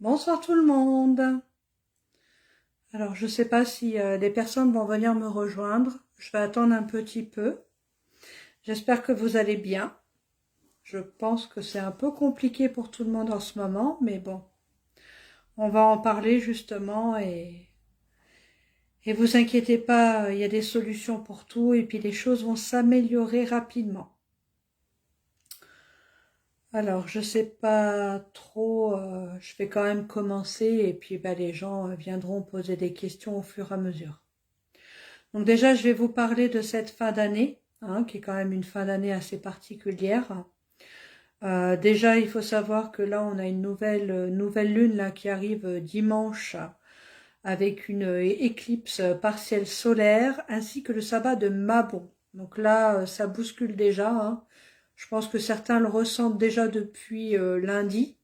Bonsoir tout le monde. Alors je ne sais pas si des personnes vont venir me rejoindre. Je vais attendre un petit peu. J'espère que vous allez bien. Je pense que c'est un peu compliqué pour tout le monde en ce moment, mais bon, on va en parler justement et vous inquiétez pas, il y a des solutions pour tout et puis les choses vont s'améliorer rapidement. Alors je sais pas trop, je vais quand même commencer et puis les gens viendront poser des questions au fur et à mesure. Donc déjà, je vais vous parler de cette fin d'année, qui est quand même une fin d'année assez particulière. Déjà, il faut savoir que là, on a une nouvelle lune là qui arrive dimanche avec une éclipse partielle solaire ainsi que le sabbat de Mabon. Donc là, ça bouscule déjà. Je pense que certains le ressentent déjà depuis lundi.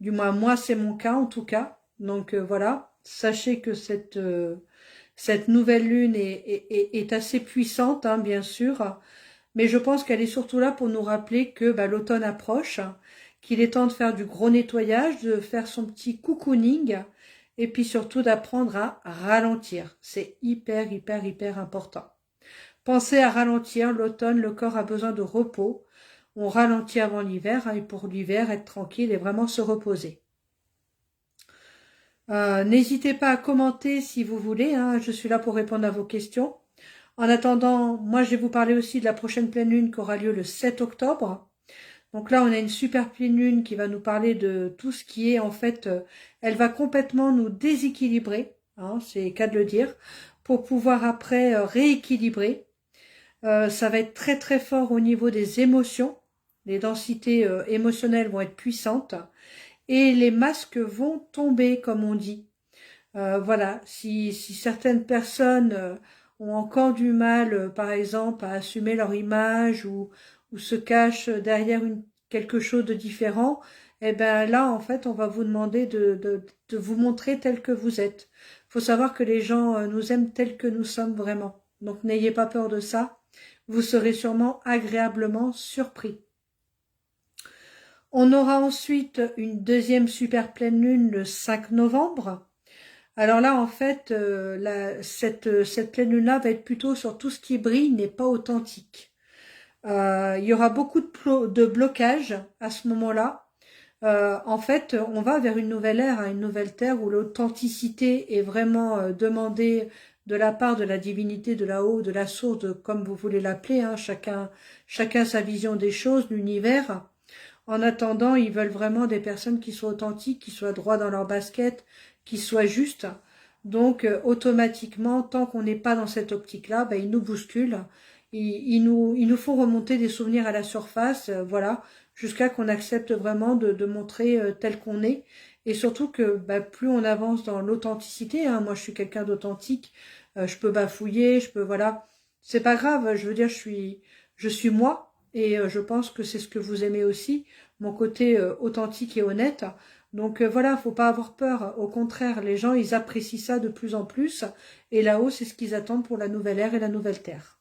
Du moins, moi, c'est mon cas en tout cas. Donc voilà, sachez que cette nouvelle lune est assez puissante, bien sûr, mais je pense qu'elle est surtout là pour nous rappeler que l'automne approche, qu'il est temps de faire du gros nettoyage, de faire son petit cocooning, et puis surtout d'apprendre à ralentir. C'est hyper, hyper, hyper important. Pensez à ralentir, l'automne, le corps a besoin de repos. On ralentit avant l'hiver, et pour l'hiver, être tranquille et vraiment se reposer. N'hésitez pas à commenter si vous voulez, je suis là pour répondre à vos questions. En attendant, moi je vais vous parler aussi de la prochaine pleine lune qui aura lieu le 7 octobre. Donc là, on a une super pleine lune qui va nous parler de tout ce qui est en fait, elle va complètement nous déséquilibrer, c'est cas de le dire, pour pouvoir après rééquilibrer. Ça va être très très fort au niveau des émotions. Les densités émotionnelles vont être puissantes et les masques vont tomber, comme on dit. Voilà, si certaines personnes ont encore du mal, par exemple, à assumer leur image ou se cachent derrière quelque chose de différent, eh ben là, en fait, on va vous demander de vous montrer tel que vous êtes. Il faut savoir que les gens nous aiment tels que nous sommes vraiment. Donc n'ayez pas peur de ça. Vous serez sûrement agréablement surpris. On aura ensuite une deuxième super pleine lune le 5 novembre. Alors là, en fait, cette pleine lune-là va être plutôt sur tout ce qui brille n'est pas authentique. Il y aura beaucoup de blocages à ce moment-là. En fait, on va vers une nouvelle ère, une nouvelle terre où l'authenticité est vraiment demandée de la part de la divinité, de là-haut, de la source, comme vous voulez l'appeler, chacun sa vision des choses, l'univers. En attendant, ils veulent vraiment des personnes qui soient authentiques, qui soient droits dans leur basket, qui soient justes. Donc, automatiquement, tant qu'on n'est pas dans cette optique-là, ils nous bousculent. Ils nous font remonter des souvenirs à la surface, voilà, jusqu'à qu'on accepte vraiment de montrer tel qu'on est. Et surtout que plus on avance dans l'authenticité, moi je suis quelqu'un d'authentique, je peux bafouiller, voilà. C'est pas grave, je veux dire, je suis moi, et je pense que c'est ce que vous aimez aussi, mon côté authentique et honnête. Donc voilà, faut pas avoir peur. Au contraire, les gens, ils apprécient ça de plus en plus. Et là-haut, c'est ce qu'ils attendent pour la nouvelle ère et la nouvelle terre.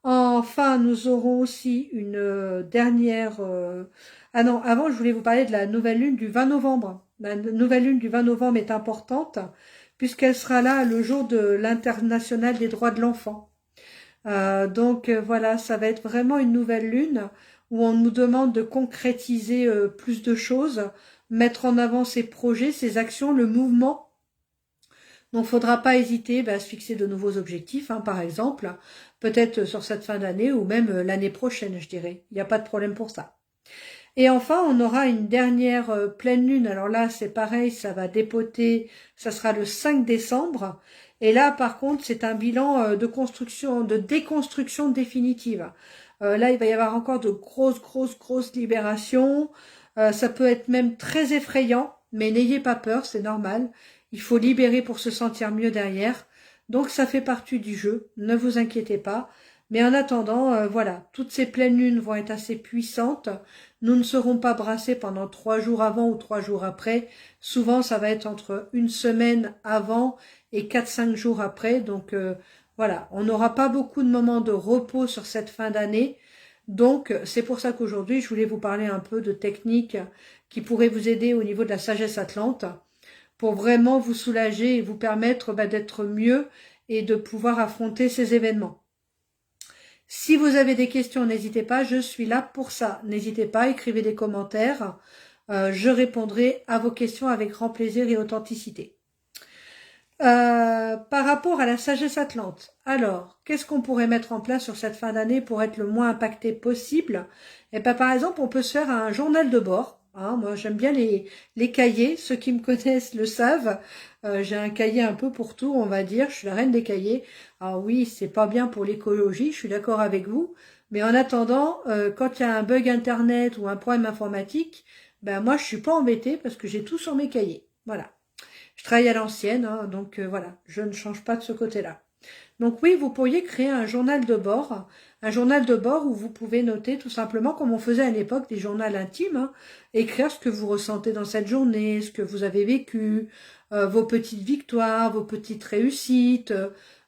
Enfin, nous aurons aussi une dernière... Ah non, avant, je voulais vous parler de la nouvelle lune du 20 novembre. La nouvelle lune du 20 novembre est importante puisqu'elle sera là le jour de l'International des droits de l'enfant. Donc voilà, ça va être vraiment une nouvelle lune où on nous demande de concrétiser plus de choses, mettre en avant ses projets, ses actions, le mouvement. Donc, faudra pas hésiter à se fixer de nouveaux objectifs, par exemple, peut-être sur cette fin d'année ou même l'année prochaine, je dirais. Il n'y a pas de problème pour ça. Et enfin, on aura une dernière pleine lune. Alors là, c'est pareil, ça va dépoter, ça sera le 5 décembre. Et là, par contre, c'est un bilan de construction, de déconstruction définitive. Là, il va y avoir encore de grosses, grosses, grosses libérations. Ça peut être même très effrayant, mais n'ayez pas peur, c'est normal. Il faut libérer pour se sentir mieux derrière. Donc, ça fait partie du jeu, ne vous inquiétez pas. Mais en attendant, voilà, toutes ces pleines lunes vont être assez puissantes. Nous ne serons pas brassés pendant 3 jours avant ou 3 jours après. Souvent, ça va être entre une semaine avant et 4-5 jours après. Donc, voilà, on n'aura pas beaucoup de moments de repos sur cette fin d'année. Donc, c'est pour ça qu'aujourd'hui, je voulais vous parler un peu de techniques qui pourraient vous aider au niveau de la sagesse atlante, pour vraiment vous soulager et vous permettre d'être mieux et de pouvoir affronter ces événements. Si vous avez des questions, n'hésitez pas, je suis là pour ça. N'hésitez pas, écrivez des commentaires. Je répondrai à vos questions avec grand plaisir et authenticité. Par rapport à la sagesse atlante, alors, qu'est-ce qu'on pourrait mettre en place sur cette fin d'année pour être le moins impacté possible? Eh ben, par exemple, on peut se faire un journal de bord. Hein, moi, j'aime bien les cahiers. Ceux qui me connaissent le savent. J'ai un cahier un peu pour tout, on va dire. Je suis la reine des cahiers. Alors oui, c'est pas bien pour l'écologie, je suis d'accord avec vous. Mais en attendant, quand il y a un bug internet ou un problème informatique, ben moi, je suis pas embêtée parce que j'ai tout sur mes cahiers. Voilà. Je travaille à l'ancienne, hein, donc voilà, je ne change pas de ce côté-là. Donc oui, vous pourriez créer un journal de bord où vous pouvez noter tout simplement comme on faisait à l'époque des journaux intimes, hein, écrire ce que vous ressentez dans cette journée, ce que vous avez vécu, vos petites victoires, vos petites réussites,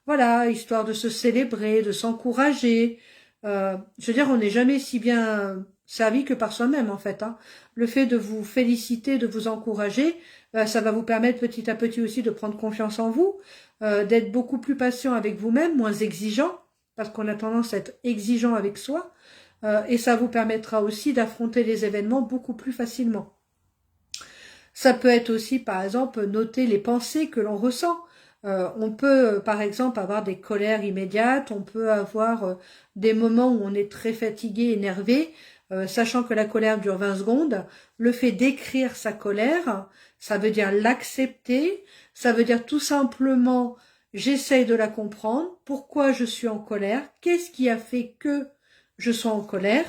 voilà, histoire de se célébrer, de s'encourager. Je veux dire, on n'est jamais si bien servi que par soi-même en fait. Hein. Le fait de vous féliciter, de vous encourager, ça va vous permettre petit à petit aussi de prendre confiance en vous, d'être beaucoup plus patient avec vous-même, moins exigeant, parce qu'on a tendance à être exigeant avec soi, et ça vous permettra aussi d'affronter les événements beaucoup plus facilement. Ça peut être aussi, par exemple, noter les pensées que l'on ressent. On peut, par exemple, avoir des colères immédiates, on peut avoir des moments où on est très fatigué, énervé, sachant que la colère dure 20 secondes. Le fait d'écrire sa colère, ça veut dire l'accepter, ça veut dire tout simplement j'essaye de la comprendre, pourquoi je suis en colère, qu'est-ce qui a fait que je sois en colère.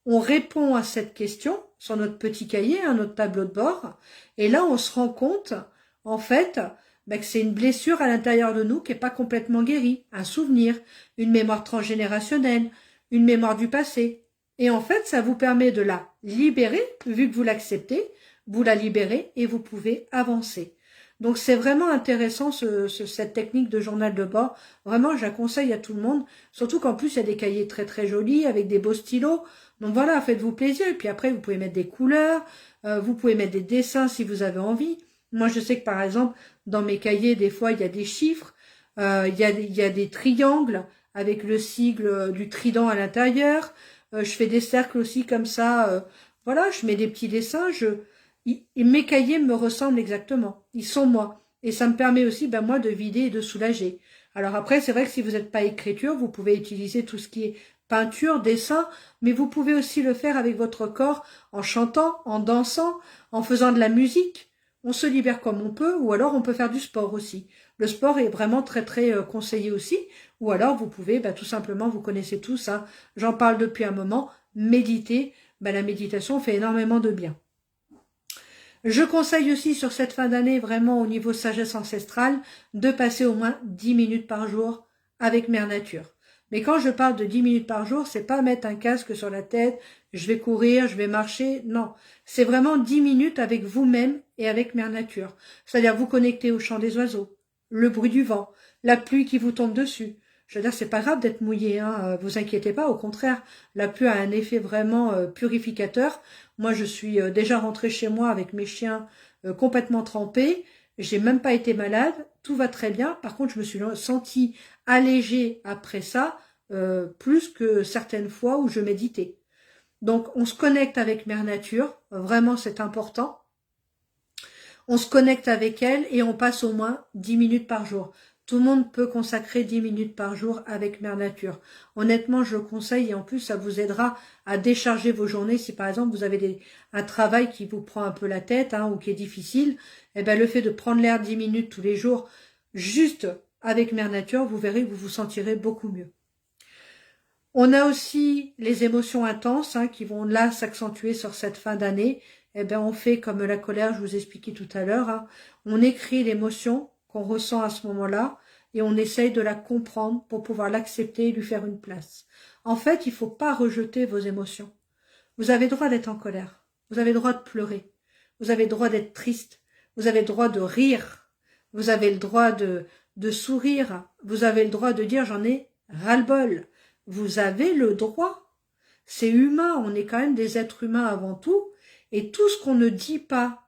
On répond à cette question sur notre petit cahier, notre tableau de bord, et là on se rend compte, en fait, que c'est une blessure à l'intérieur de nous qui n'est pas complètement guérie, un souvenir, une mémoire transgénérationnelle, une mémoire du passé. Et en fait, ça vous permet de la libérer, vu que vous l'acceptez, vous la libérez et vous pouvez avancer. Donc c'est vraiment intéressant cette technique de journal de bord. Vraiment, je la conseille à tout le monde. Surtout qu'en plus, il y a des cahiers très très jolis avec des beaux stylos. Donc voilà, faites-vous plaisir. Et puis après, vous pouvez mettre des couleurs, vous pouvez mettre des dessins si vous avez envie. Moi, je sais que par exemple, dans mes cahiers, des fois, il y a des chiffres, il y a des triangles avec le sigle du trident à l'intérieur. Je fais des cercles aussi comme ça. Voilà, je mets des petits dessins. Mes cahiers me ressemblent exactement. Ils sont moi. Et ça me permet aussi, moi, de vider et de soulager. Alors après, c'est vrai que si vous n'êtes pas écriture, vous pouvez utiliser tout ce qui est peinture, dessin, mais vous pouvez aussi le faire avec votre corps, en chantant, en dansant, en faisant de la musique. On se libère comme on peut, ou alors on peut faire du sport aussi. Le sport est vraiment très très conseillé aussi, ou alors vous pouvez tout simplement, vous connaissez tout ça, j'en parle depuis un moment, méditer. La méditation fait énormément de bien. Je conseille aussi sur cette fin d'année, vraiment au niveau sagesse ancestrale, de passer au moins 10 minutes par jour avec Mère Nature. Mais quand je parle de 10 minutes par jour, c'est pas mettre un casque sur la tête, je vais courir, je vais marcher, non. C'est vraiment 10 minutes avec vous-même et avec Mère Nature. C'est-à-dire vous connecter au chant des oiseaux, le bruit du vent, la pluie qui vous tombe dessus. Je veux dire, c'est pas grave d'être mouillé, hein, vous inquiétez pas, au contraire, la pluie a un effet vraiment purificateur. Moi, je suis déjà rentrée chez moi avec mes chiens complètement trempés, j'ai même pas été malade, tout va très bien. Par contre, je me suis sentie allégée après ça, plus que certaines fois où je méditais. Donc, on se connecte avec Mère Nature, vraiment c'est important. On se connecte avec elle et on passe au moins 10 minutes par jour. Tout le monde peut consacrer 10 minutes par jour avec Mère Nature. Honnêtement, je le conseille et en plus, ça vous aidera à décharger vos journées. Si par exemple, vous avez un travail qui vous prend un peu la tête ou qui est difficile, le fait de prendre l'air 10 minutes tous les jours, juste avec Mère Nature, vous verrez que vous vous sentirez beaucoup mieux. On a aussi les émotions intenses qui vont là s'accentuer sur cette fin d'année. On fait comme la colère, je vous expliquais tout à l'heure. On écrit l'émotion qu'on ressent à ce moment-là et on essaye de la comprendre pour pouvoir l'accepter et lui faire une place. En fait, il ne faut pas rejeter vos émotions. Vous avez le droit d'être en colère. Vous avez le droit de pleurer. Vous avez le droit d'être triste. Vous avez le droit de rire. Vous avez le droit de sourire. Vous avez le droit de dire j'en ai ras-le-bol. Vous avez le droit. c'est humain, on est quand même des êtres humains avant tout, et tout ce qu'on ne dit pas,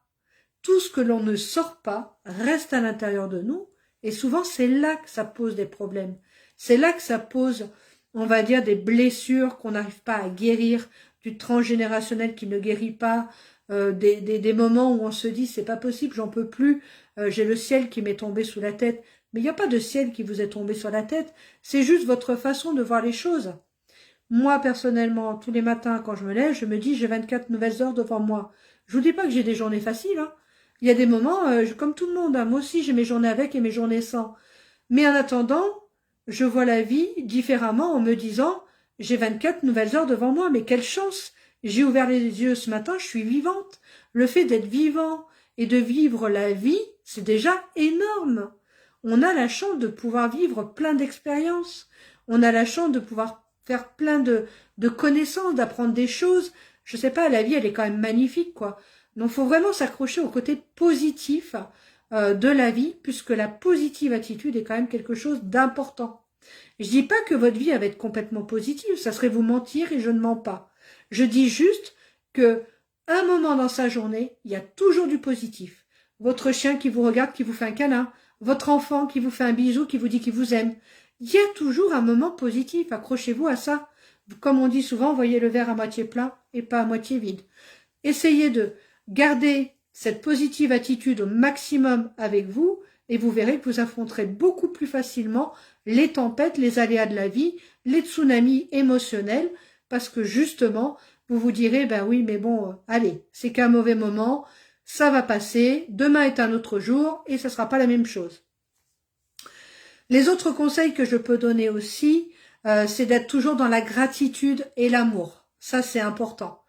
tout ce que l'on ne sort pas, reste à l'intérieur de nous, et souvent c'est là que ça pose des problèmes. C'est là que ça pose, on va dire, des blessures qu'on n'arrive pas à guérir, du transgénérationnel qui ne guérit pas, des moments où on se dit c'est pas possible, j'en peux plus, j'ai le ciel qui m'est tombé sous la tête. Mais il n'y a pas de ciel qui vous est tombé sur la tête, c'est juste votre façon de voir les choses. Moi, personnellement, tous les matins, quand je me lève, je me dis j'ai 24 nouvelles heures devant moi. Je vous dis pas que j'ai des journées faciles, hein. Il y a des moments, comme tout le monde, hein, moi aussi j'ai mes journées avec et mes journées sans. Mais en attendant, je vois la vie différemment en me disant j'ai 24 nouvelles heures devant moi, mais quelle chance! J'ai ouvert les yeux ce matin, je suis vivante. Le fait d'être vivant et de vivre la vie, c'est déjà énorme. On a la chance de pouvoir vivre plein d'expériences. On a la chance de pouvoir faire plein de connaissances, d'apprendre des choses. Je sais pas, la vie, elle est quand même magnifique, quoi. Donc, faut vraiment s'accrocher au côté positif de la vie, puisque la positive attitude est quand même quelque chose d'important. Je dis pas que votre vie va être complètement positive, ça serait vous mentir et je ne mens pas. Je dis juste que un moment dans sa journée, il y a toujours du positif. Votre chien qui vous regarde, qui vous fait un câlin, votre enfant qui vous fait un bisou, qui vous dit qu'il vous aime. Il y a toujours un moment positif, accrochez-vous à ça. Comme on dit souvent, voyez le verre à moitié plein et pas à moitié vide. Essayez de garder cette positive attitude au maximum avec vous et vous verrez que vous affronterez beaucoup plus facilement les tempêtes, les aléas de la vie, les tsunamis émotionnels, parce que justement, vous vous direz, ben oui, mais bon, allez, c'est qu'un mauvais moment, ça va passer, demain est un autre jour et ça sera pas la même chose. Les autres conseils que je peux donner aussi, c'est d'être toujours dans la gratitude et l'amour. Ça, c'est important.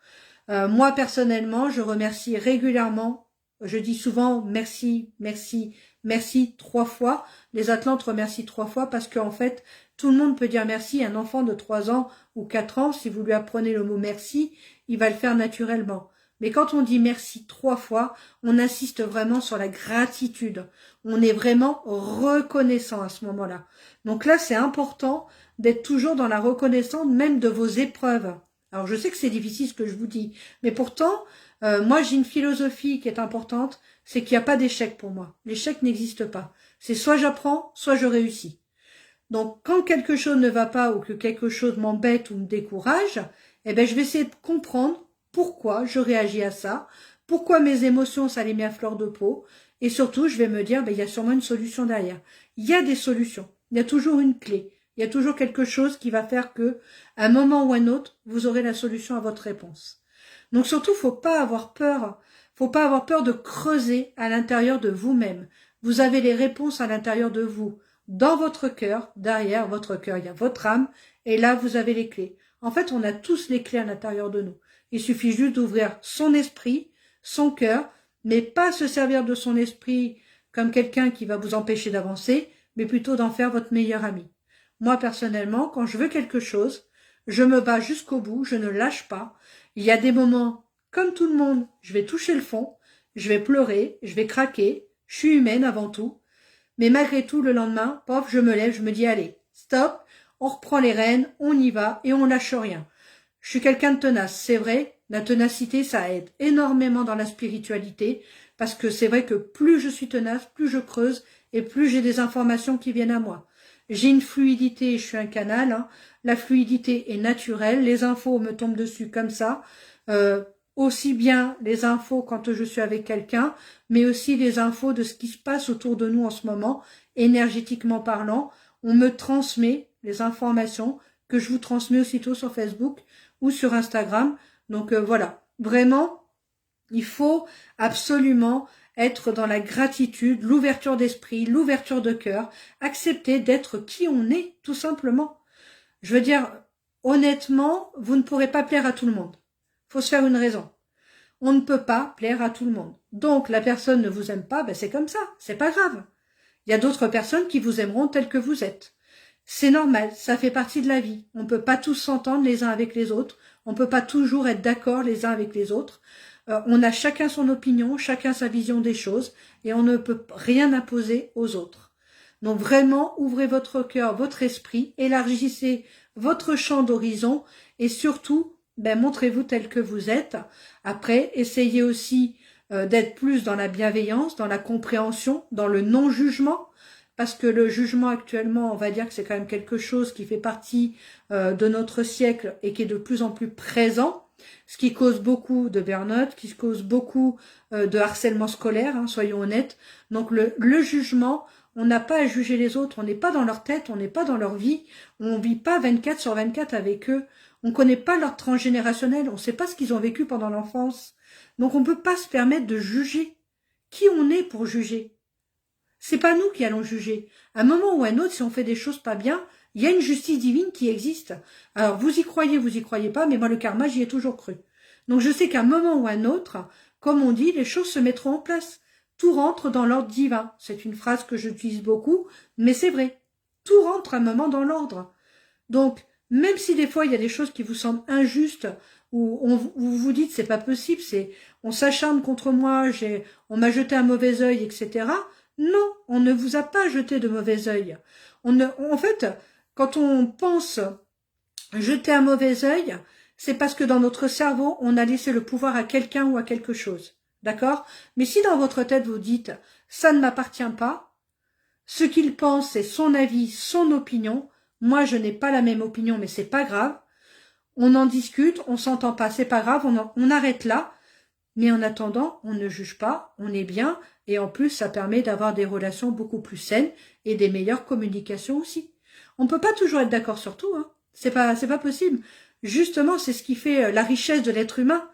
Moi, personnellement, je remercie régulièrement. Je dis souvent merci, merci, merci 3 fois. Les Atlantes remercient 3 fois parce qu'en fait, tout le monde peut dire merci. Un enfant de 3 ans ou 4 ans, si vous lui apprenez le mot merci, il va le faire naturellement. Mais quand on dit merci 3 fois, on insiste vraiment sur la gratitude. On est vraiment reconnaissant à ce moment-là. Donc là, c'est important d'être toujours dans la reconnaissance même de vos épreuves. Alors je sais que c'est difficile ce que je vous dis, mais pourtant, moi j'ai une philosophie qui est importante, c'est qu'il n'y a pas d'échec pour moi. L'échec n'existe pas. C'est soit j'apprends, soit je réussis. Donc quand quelque chose ne va pas ou que quelque chose m'embête ou me décourage, eh ben je vais essayer de comprendre pourquoi je réagis à ça, pourquoi mes émotions ça les met à fleur de peau, et surtout je vais me dire ben il y a sûrement une solution derrière. Il y a des solutions, il y a toujours une clé. Il y a toujours quelque chose qui va faire que, à un moment ou un autre, vous aurez la solution à votre réponse. Donc surtout, faut pas avoir peur. Faut pas avoir peur de creuser à l'intérieur de vous-même. Vous avez les réponses à l'intérieur de vous. Dans votre cœur, derrière votre cœur, il y a votre âme, et là, vous avez les clés. En fait, on a tous les clés à l'intérieur de nous. Il suffit juste d'ouvrir son esprit, son cœur, mais pas se servir de son esprit comme quelqu'un qui va vous empêcher d'avancer, mais plutôt d'en faire votre meilleur ami. Moi, personnellement, quand je veux quelque chose, je me bats jusqu'au bout, je ne lâche pas. Il y a des moments, comme tout le monde, je vais toucher le fond, je vais pleurer, je vais craquer, je suis humaine avant tout. Mais malgré tout, le lendemain, pof, je me lève, je me dis, allez, stop, on reprend les rênes, on y va et on lâche rien. Je suis quelqu'un de tenace, c'est vrai, la ténacité, ça aide énormément dans la spiritualité, parce que c'est vrai que plus je suis tenace, plus je creuse et plus j'ai des informations qui viennent à moi. J'ai une fluidité, je suis un canal, hein. La fluidité est naturelle, les infos me tombent dessus comme ça, aussi bien les infos quand je suis avec quelqu'un, mais aussi les infos de ce qui se passe autour de nous en ce moment, énergétiquement parlant, on me transmet les informations que je vous transmets aussitôt sur Facebook ou sur Instagram, donc voilà, vraiment, il faut absolument être dans la gratitude, l'ouverture d'esprit, l'ouverture de cœur, accepter d'être qui on est, tout simplement. Je veux dire, honnêtement, vous ne pourrez pas plaire à tout le monde. Faut se faire une raison. On ne peut pas plaire à tout le monde. Donc, la personne ne vous aime pas, ben c'est comme ça, c'est pas grave. Il y a d'autres personnes qui vous aimeront telles que vous êtes. C'est normal, ça fait partie de la vie. On ne peut pas tous s'entendre les uns avec les autres, on ne peut pas toujours être d'accord les uns avec les autres. On a chacun son opinion, chacun sa vision des choses, et on ne peut rien imposer aux autres. Donc vraiment, ouvrez votre cœur, votre esprit, élargissez votre champ d'horizon, et surtout, ben montrez-vous tel que vous êtes. Après, essayez aussi d'être plus dans la bienveillance, dans la compréhension, dans le non-jugement, parce que le jugement actuellement, on va dire que c'est quand même quelque chose qui fait partie de notre siècle et qui est de plus en plus présent, ce qui cause beaucoup de burn-out, qui cause beaucoup de harcèlement scolaire, hein, soyons honnêtes. Donc le jugement, on n'a pas à juger les autres, on n'est pas dans leur tête, on n'est pas dans leur vie, on vit pas 24 sur 24 avec eux, on connaît pas leur transgénérationnel, on sait pas ce qu'ils ont vécu pendant l'enfance. Donc on peut pas se permettre de juger. Qui on est pour juger? C'est pas nous qui allons juger. À un moment ou à un autre, si on fait des choses pas bien, il y a une justice divine qui existe. Alors vous y croyez pas, mais moi le karma, j'y ai toujours cru. Donc je sais qu'à un moment ou à un autre, comme on dit, les choses se mettront en place. Tout rentre dans l'ordre divin. C'est une phrase que j'utilise beaucoup, mais c'est vrai. Tout rentre à un moment dans l'ordre. Donc, même si des fois il y a des choses qui vous semblent injustes, où vous vous dites c'est pas possible, c'est on s'acharne contre moi, on m'a jeté un mauvais œil, etc. Non, on ne vous a pas jeté de mauvais œil. En fait, quand on pense jeter un mauvais œil, c'est parce que dans notre cerveau, on a laissé le pouvoir à quelqu'un ou à quelque chose. D'accord? Mais si dans votre tête vous dites ça ne m'appartient pas, ce qu'il pense c'est son avis, son opinion. Moi, je n'ai pas la même opinion, mais c'est pas grave. On en discute, on s'entend pas, c'est pas grave, on arrête là. Mais en attendant, on ne juge pas, on est bien, et en plus, ça permet d'avoir des relations beaucoup plus saines et des meilleures communications aussi. On peut pas toujours être d'accord sur tout, hein. C'est pas possible. Justement, c'est ce qui fait la richesse de l'être humain.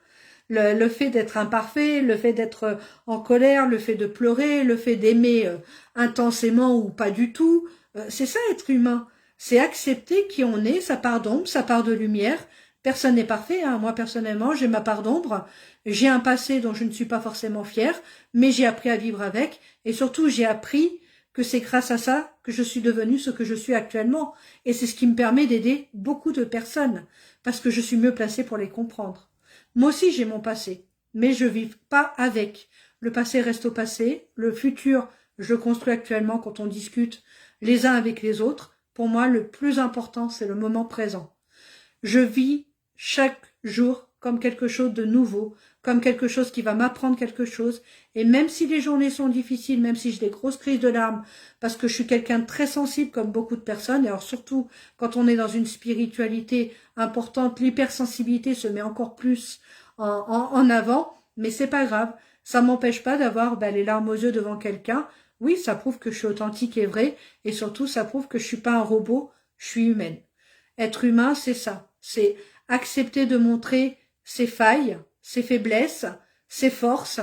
Le fait d'être imparfait, le fait d'être en colère, le fait de pleurer, le fait d'aimer intensément ou pas du tout, c'est ça être humain. C'est accepter qui on est, sa part d'ombre, sa part de lumière. Personne n'est parfait, hein. Moi personnellement, j'ai ma part d'ombre, j'ai un passé dont je ne suis pas forcément fière, mais j'ai appris à vivre avec, et surtout j'ai appris que c'est grâce à ça que je suis devenue ce que je suis actuellement, et c'est ce qui me permet d'aider beaucoup de personnes, parce que je suis mieux placée pour les comprendre. Moi aussi j'ai mon passé, mais je vis pas avec. Le passé reste au passé, le futur je le construis actuellement quand on discute les uns avec les autres. Pour moi, le plus important, c'est le moment présent. Je vis chaque jour comme quelque chose de nouveau, comme quelque chose qui va m'apprendre quelque chose. Et même si les journées sont difficiles, même si j'ai des grosses crises de larmes, parce que je suis quelqu'un de très sensible comme beaucoup de personnes, et alors surtout quand on est dans une spiritualité importante, l'hypersensibilité se met encore plus en avant, mais c'est pas grave. Ça m'empêche pas d'avoir les larmes aux yeux devant quelqu'un. Oui, ça prouve que je suis authentique et vraie, et surtout ça prouve que je suis pas un robot, je suis humaine. Être humain, c'est ça. C'est accepter de montrer ses failles, ses faiblesses, ses forces,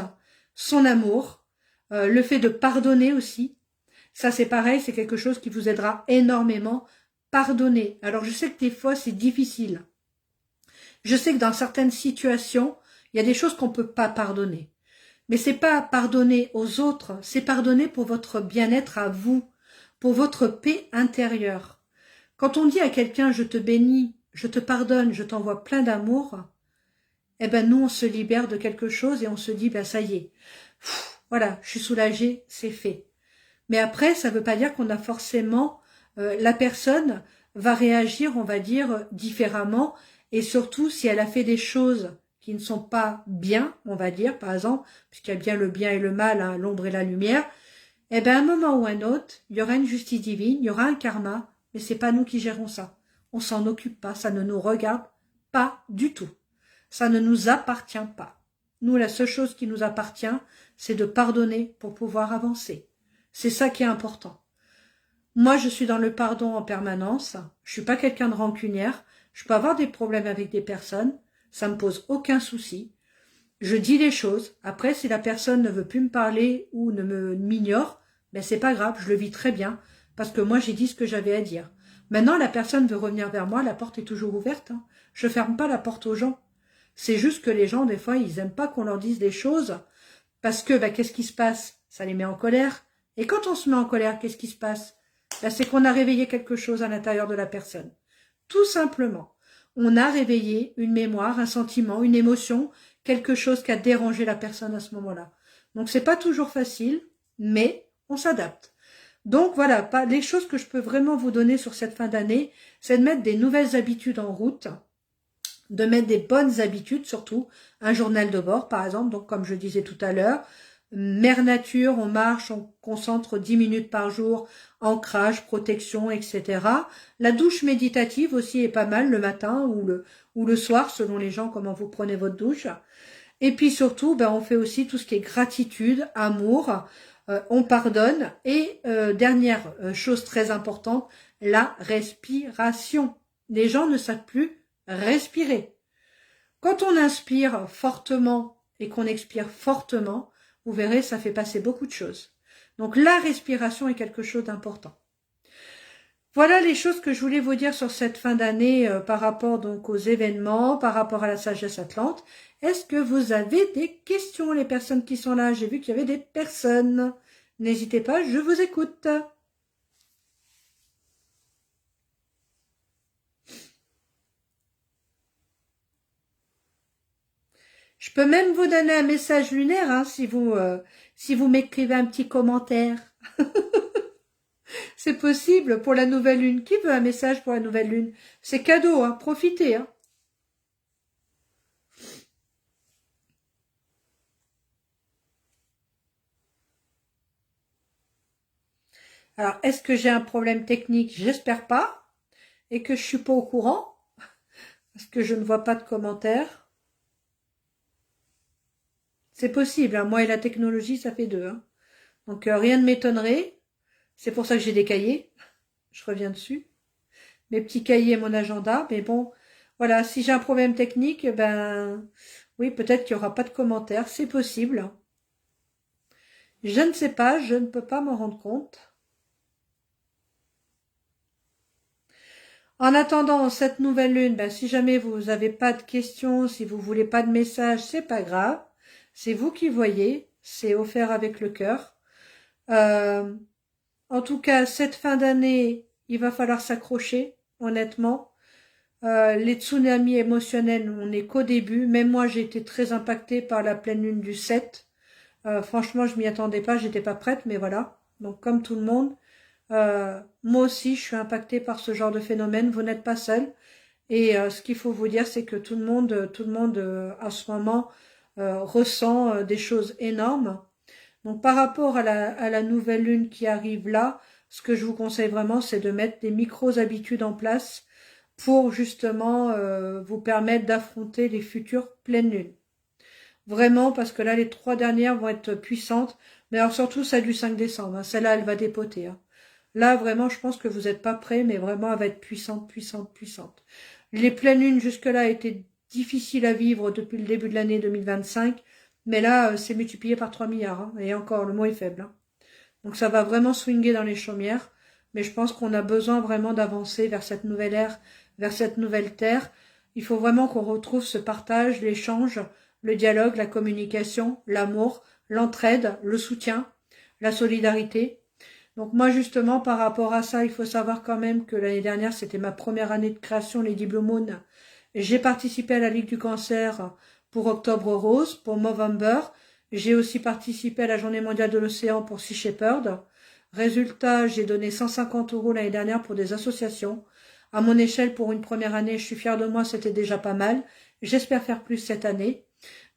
son amour, le fait de pardonner aussi. Ça, c'est pareil, c'est quelque chose qui vous aidera énormément. Pardonner. Alors, je sais que des fois, c'est difficile. Je sais que dans certaines situations, il y a des choses qu'on ne peut pas pardonner. Mais c'est pas pardonner aux autres, c'est pardonner pour votre bien-être à vous, pour votre paix intérieure. Quand on dit à quelqu'un « je te bénis, je te pardonne, je t'envoie plein d'amour », eh ben nous on se libère de quelque chose et on se dit « ça y est, voilà, je suis soulagée, c'est fait ». Mais après, ça ne veut pas dire qu'on a forcément, la personne va réagir, on va dire, différemment, et surtout si elle a fait des choses qui ne sont pas bien, on va dire, par exemple, puisqu'il y a bien le bien et le mal, hein, l'ombre et la lumière, eh ben à un moment ou un autre, il y aura une justice divine, il y aura un karma, mais c'est pas nous qui gérons ça. On s'en occupe pas, ça ne nous regarde pas du tout. Ça ne nous appartient pas. Nous, la seule chose qui nous appartient, c'est de pardonner pour pouvoir avancer. C'est ça qui est important. Moi, je suis dans le pardon en permanence. Je suis pas quelqu'un de rancunière. Je peux avoir des problèmes avec des personnes. Ça me pose aucun souci. Je dis les choses. Après, si la personne ne veut plus me parler ou m'ignore, ben c'est pas grave, je le vis très bien. Parce que moi, j'ai dit ce que j'avais à dire. Maintenant, la personne veut revenir vers moi, la porte est toujours ouverte. Hein. Je ferme pas la porte aux gens. C'est juste que les gens, des fois, ils aiment pas qu'on leur dise des choses. Parce que, qu'est-ce qui se passe? Ça les met en colère. Et quand on se met en colère, qu'est-ce qui se passe? C'est qu'on a réveillé quelque chose à l'intérieur de la personne. Tout simplement. On a réveillé une mémoire, un sentiment, une émotion, quelque chose qui a dérangé la personne à ce moment-là. Donc, c'est pas toujours facile, mais on s'adapte. Donc, voilà, les choses que je peux vraiment vous donner sur cette fin d'année, c'est de mettre des nouvelles habitudes en route. de mettre des bonnes habitudes, surtout un journal de bord par exemple, donc comme je disais tout à l'heure, mère nature, on marche, on concentre 10 minutes par jour, ancrage, protection, etc. La douche méditative aussi est pas mal le matin ou le soir, selon les gens, comment vous prenez votre douche. Et puis surtout, ben, on fait aussi tout ce qui est gratitude, amour, on pardonne. Et dernière chose très importante, la respiration. Les gens ne savent plus respirer. Quand on inspire fortement et qu'on expire fortement, vous verrez, ça fait passer beaucoup de choses. Donc la respiration est quelque chose d'important. Voilà les choses que je voulais vous dire sur cette fin d'année par rapport donc aux événements, par rapport à la sagesse atlante. Est-ce que vous avez des questions, les personnes qui sont là? J'ai vu qu'il y avait des personnes. N'hésitez pas, je vous écoute. Je peux même vous donner un message lunaire hein, si vous m'écrivez un petit commentaire. C'est possible pour la nouvelle lune. Qui veut un message pour la nouvelle lune? C'est cadeau, hein, profitez. Hein. Alors, est-ce que j'ai un problème technique? J'espère pas. Et que je suis pas au courant. Parce que je ne vois pas de commentaires. C'est possible, hein. Moi et la technologie, ça fait deux. Hein. Donc, rien ne m'étonnerait. C'est pour ça que j'ai des cahiers. Je reviens dessus. Mes petits cahiers et mon agenda. Mais bon, voilà, si j'ai un problème technique, ben oui, peut-être qu'il n'y aura pas de commentaires. C'est possible. Je ne sais pas, je ne peux pas m'en rendre compte. En attendant cette nouvelle lune, ben, si jamais vous n'avez pas de questions, si vous voulez pas de message, c'est pas grave. C'est vous qui voyez. C'est offert avec le cœur. En tout cas, cette fin d'année, il va falloir s'accrocher, honnêtement. Les tsunamis émotionnels, on n'est qu'au début. Même moi, j'ai été très impactée par la pleine lune du 7. Franchement, je m'y attendais pas, j'étais pas prête, mais voilà. Donc, comme tout le monde, moi aussi, je suis impactée par ce genre de phénomène. Vous n'êtes pas seul. Et ce qu'il faut vous dire, c'est que tout le monde, à ce moment, ressent des choses énormes. Donc, par rapport à la nouvelle lune qui arrive là, ce que je vous conseille vraiment, c'est de mettre des micro-habitudes en place pour justement vous permettre d'affronter les futures pleines lunes. Vraiment, parce que là, les 3 dernières vont être puissantes. Mais alors surtout celle du 5 décembre. Hein. Celle-là, elle va dépoter. Hein. Là, vraiment, je pense que vous n'êtes pas prêts, mais vraiment, elle va être puissante, puissante, puissante. Les pleines lunes jusque-là étaient difficiles à vivre depuis le début de l'année 2025. Mais là, c'est multiplié par 3 milliards. Hein. Et encore, le mot est faible. Hein. Donc ça va vraiment swinguer dans les chaumières. Mais je pense qu'on a besoin vraiment d'avancer vers cette nouvelle ère, vers cette nouvelle terre. Il faut vraiment qu'on retrouve ce partage, l'échange, le dialogue, la communication, l'amour, l'entraide, le soutien, la solidarité. Donc moi justement par rapport à ça, il faut savoir quand même que l'année dernière, c'était ma première année de création Lady Blue Moon. J'ai participé à la Ligue du Cancer pour Octobre Rose, pour Movember. J'ai aussi participé à la Journée mondiale de l'océan pour Sea Shepherd. Résultat, j'ai donné 150 € l'année dernière pour des associations. À mon échelle, pour une première année, je suis fière de moi, c'était déjà pas mal. J'espère faire plus cette année.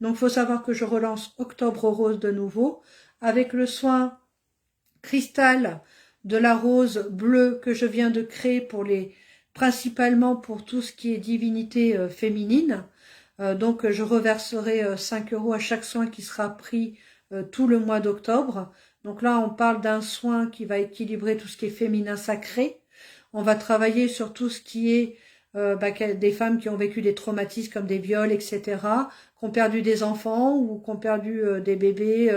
Donc, il faut savoir que je relance Octobre Rose de nouveau, avec le soin cristal de la rose bleue que je viens de créer principalement pour tout ce qui est divinité féminine. Donc, je reverserai 5 € à chaque soin qui sera pris tout le mois d'octobre. Donc là, on parle d'un soin qui va équilibrer tout ce qui est féminin sacré. On va travailler sur tout ce qui est des femmes qui ont vécu des traumatismes comme des viols, etc., qui ont perdu des enfants ou qui ont perdu des bébés,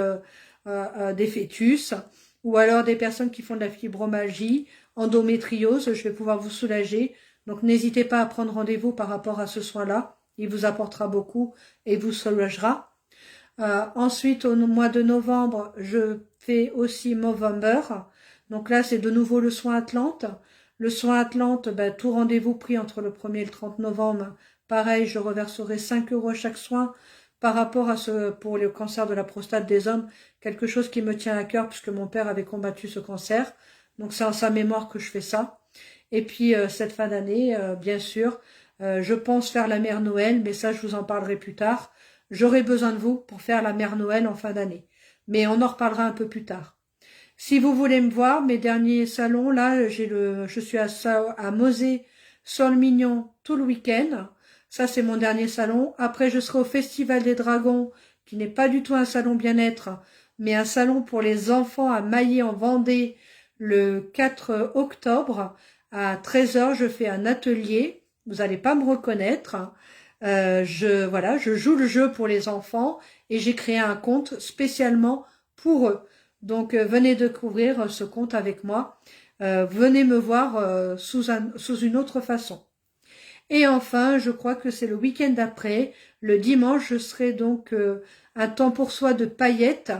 des fœtus, ou alors des personnes qui font de la fibromyalgie, endométriose, je vais pouvoir vous soulager. Donc n'hésitez pas à prendre rendez-vous par rapport à ce soin-là. Il vous apportera beaucoup et vous soulagera. Ensuite, au mois de novembre, je fais aussi Movember. Donc là, c'est de nouveau le soin Atlante. Le soin Atlante, tout rendez-vous pris entre le 1er et le 30 novembre. Pareil, je reverserai 5 € à chaque soin par rapport à pour le cancer de la prostate des hommes, quelque chose qui me tient à cœur puisque mon père avait combattu ce cancer. Donc c'est en sa mémoire que je fais ça. Et puis cette fin d'année, bien sûr, Je pense faire la mère Noël, mais ça, je vous en parlerai plus tard. J'aurai besoin de vous pour faire la mère Noël en fin d'année. Mais on en reparlera un peu plus tard. Si vous voulez me voir, mes derniers salons, là, je suis à Mosée, Sol-Mignon tout le week-end. Ça, c'est mon dernier salon. Après, je serai au Festival des Dragons, qui n'est pas du tout un salon bien-être, mais un salon pour les enfants à Maillé en Vendée, le 4 octobre. À 13 heures, je fais un atelier. Vous n'allez pas me reconnaître. Voilà, je joue le jeu pour les enfants et j'ai créé un compte spécialement pour eux. Donc, venez découvrir ce compte avec moi. Venez me voir sous une autre façon. Et enfin, je crois que c'est le week-end d'après, le dimanche, je serai donc un temps pour soi de paillettes,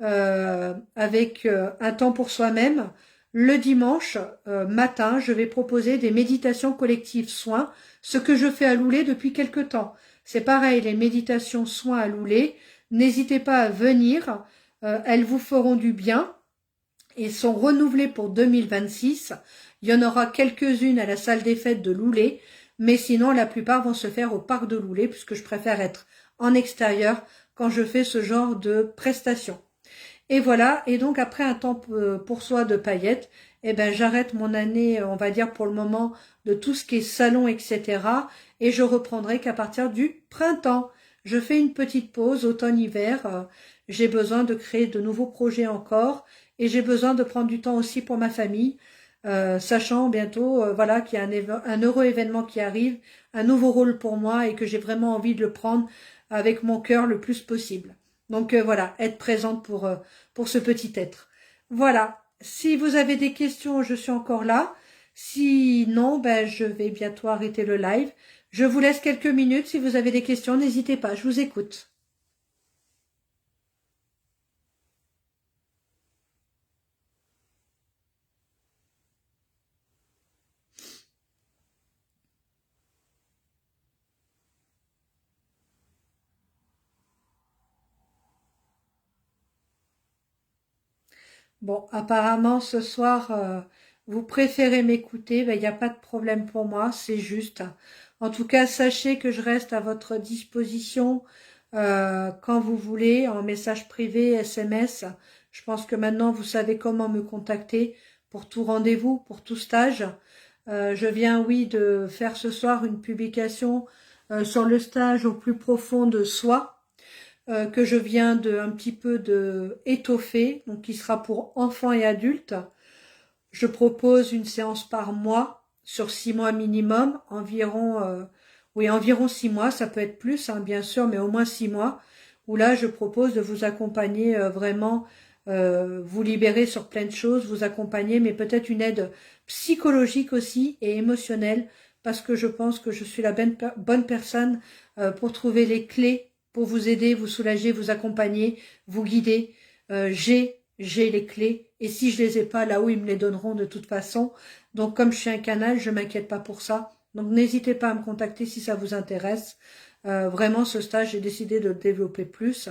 avec un temps pour soi-même. Le dimanche matin, je vais proposer des méditations collectives soins, ce que je fais à Loulé depuis quelque temps. C'est pareil, les méditations soins à Loulé. N'hésitez pas à venir, elles vous feront du bien et sont renouvelées pour 2026. Il y en aura quelques-unes à la salle des fêtes de Loulé, mais sinon la plupart vont se faire au parc de Loulé puisque je préfère être en extérieur quand je fais ce genre de prestations. Et voilà, et donc après un temps pour soi de paillettes, eh ben j'arrête mon année, on va dire pour le moment, de tout ce qui est salon, etc. Et je reprendrai qu'à partir du printemps. Je fais une petite pause automne-hiver. J'ai besoin de créer de nouveaux projets encore et j'ai besoin de prendre du temps aussi pour ma famille, sachant bientôt voilà qu'il y a un heureux événement qui arrive, un nouveau rôle pour moi et que j'ai vraiment envie de le prendre avec mon cœur le plus possible. Donc voilà, être présente pour ce petit être. Voilà, si vous avez des questions, je suis encore là. Sinon, ben, je vais bientôt arrêter le live. Je vous laisse quelques minutes. Si vous avez des questions, n'hésitez pas, je vous écoute. Bon, apparemment, ce soir, vous préférez m'écouter. Ben, il n'y a pas de problème pour moi, c'est juste. En tout cas, sachez que je reste à votre disposition quand vous voulez, en message privé, SMS. Je pense que maintenant, vous savez comment me contacter pour tout rendez-vous, pour tout stage. Je viens, oui, de faire ce soir une publication sur le stage au plus profond de soi que je viens de un petit peu de étoffer, donc qui sera pour enfants et adultes. Je propose une séance par mois sur 6 mois minimum, environ 6 mois, ça peut être plus, hein, bien sûr, mais au moins 6 mois, où là je propose de vous accompagner vraiment, vous libérer sur plein de choses, vous accompagner, mais peut-être une aide psychologique aussi et émotionnelle, parce que je pense que je suis la bonne personne pour trouver les clés pour vous aider, vous soulager, vous accompagner, vous guider. J'ai les clés et si je les ai pas, là où ils me les donneront de toute façon. Donc comme je suis un canal, je m'inquiète pas pour ça. Donc n'hésitez pas à me contacter si ça vous intéresse. Vraiment ce stage, j'ai décidé de le développer plus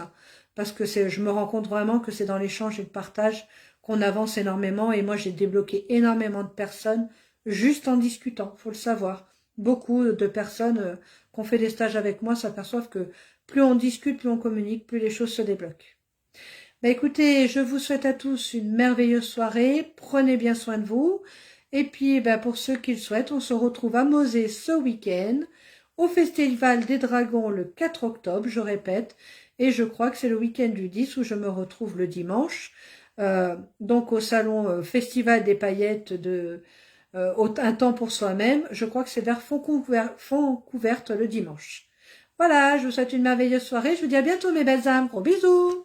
parce que je me rends compte vraiment que c'est dans l'échange et le partage qu'on avance énormément et moi j'ai débloqué énormément de personnes juste en discutant, faut le savoir. Beaucoup de personnes qui ont fait des stages avec moi s'aperçoivent que plus on discute, plus on communique, plus les choses se débloquent. Bah écoutez, je vous souhaite à tous une merveilleuse soirée, prenez bien soin de vous, et puis bah, pour ceux qui le souhaitent, on se retrouve à Mosée ce week-end, au Festival des Dragons le 4 octobre, je répète, et je crois que c'est le week-end du 10 où je me retrouve le dimanche, donc au salon Festival des paillettes un temps pour soi-même, je crois que c'est vers Fond Couverte le dimanche. Voilà, je vous souhaite une merveilleuse soirée. Je vous dis à bientôt mes belles âmes. Gros bisous.